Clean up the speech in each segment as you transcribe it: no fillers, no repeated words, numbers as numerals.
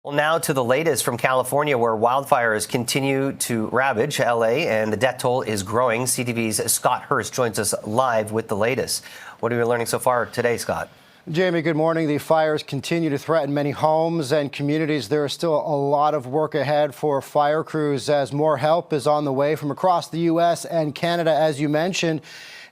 Well, now to the latest from California, where wildfires continue to ravage LA and the death toll is growing. CTV's Scott Hurst joins us live with the latest. What are we learning so far today, Scott? Jamie, good morning. The fires continue to threaten many homes and communities. There is still a lot of work ahead for fire crews as more help is on the way from across the U.S. and Canada, as you mentioned.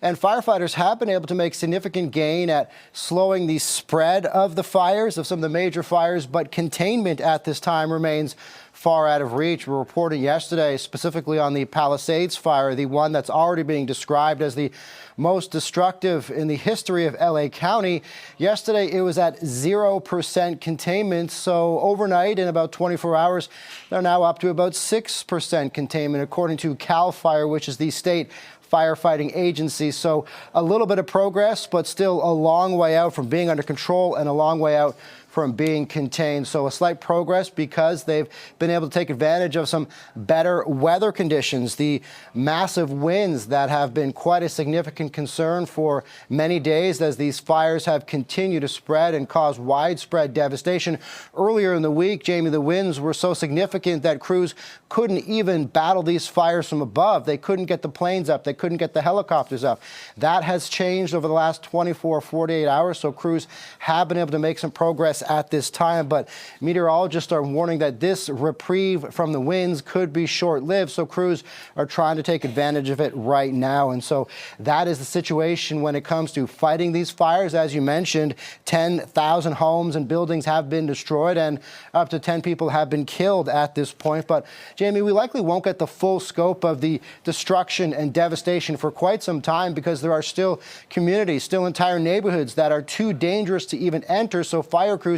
And firefighters have been able to make significant gain at slowing the spread of the fires, of some of the major fires, but containment at this time remains far out of reach. We're reporting yesterday specifically on the Palisades fire, the one that's already being described as the most destructive in the history of LA County. Yesterday, it was at 0% containment. So overnight, in about 24 hours, they're now up to about 6% containment, according to CAL FIRE, which is the state firefighting agency. So a little bit of progress, but still a long way out from being under control and a long way out from being contained. So a slight progress because they've been able to take advantage of some better weather conditions. The massive winds that have been quite a significant concern for many days as these fires have continued to spread and cause widespread devastation. Earlier in the week, Jamie, the winds were so significant that crews couldn't even battle these fires from above. They couldn't get the planes up. They couldn't get the helicopters up. That has changed over the last 24, 48 hours. So crews have been able to make some progress at this time, but meteorologists are warning that this reprieve from the winds could be short-lived, so crews are trying to take advantage of it right now. And so that is the situation when it comes to fighting these fires. As you mentioned, 10,000 homes and buildings have been destroyed and up to 10 people have been killed at this point. But Jamie, we likely won't get the full scope of the destruction and devastation for quite some time because there are still communities, still entire neighborhoods that are too dangerous to even enter, so fire crews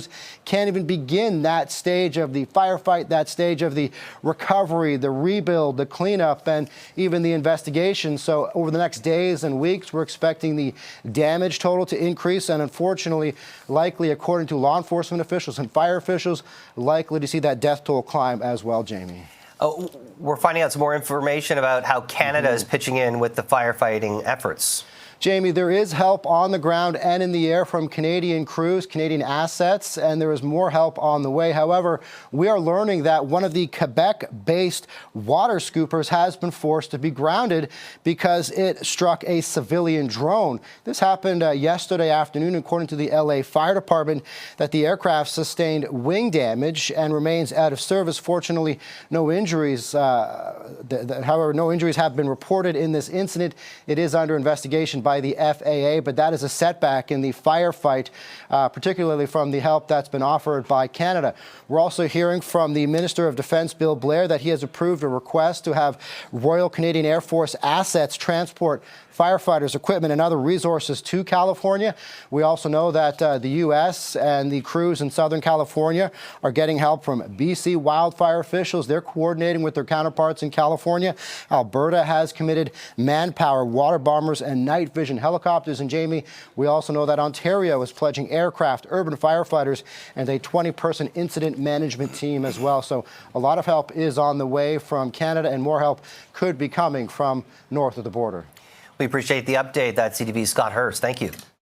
can't even begin that stage of the firefight, that stage of the recovery, the rebuild, the cleanup, and even the investigation. So over the next days and weeks, we're expecting the damage total to increase and unfortunately, likely, according to law enforcement officials and fire officials, likely to see that death toll climb as well, Jamie. Oh, we're finding out some more information about how Canada is pitching in with the firefighting efforts. Jamie, there is help on the ground and in the air from Canadian crews, Canadian assets, and there is more help on the way. However, we are learning that one of the Quebec-based water scoopers has been forced to be grounded because it struck a civilian drone. This happened yesterday afternoon, according to the LA Fire Department, that the aircraft sustained wing damage and remains out of service. Fortunately, no injuries. However, no injuries have been reported in this incident. It is under investigation by the FAA, but that is a setback in the firefight, particularly from the help that's been offered by Canada. We're also hearing from the Minister of Defense, Bill Blair, that he has approved a request to have Royal Canadian Air Force assets transport firefighters, equipment, and other resources to California. We also know that the U.S. and the crews in Southern California are getting help from BC wildfire officials. They're coordinating with their counterparts in California. Alberta has committed manpower, water bombers, and night vision helicopters. And Jamie, we also know that Ontario is pledging aircraft, urban firefighters, and a 20-person incident management team as well. So a lot of help is on the way from Canada, and more help could be coming from north of the border. We appreciate the update. That's CTV's Scott Hurst. Thank you.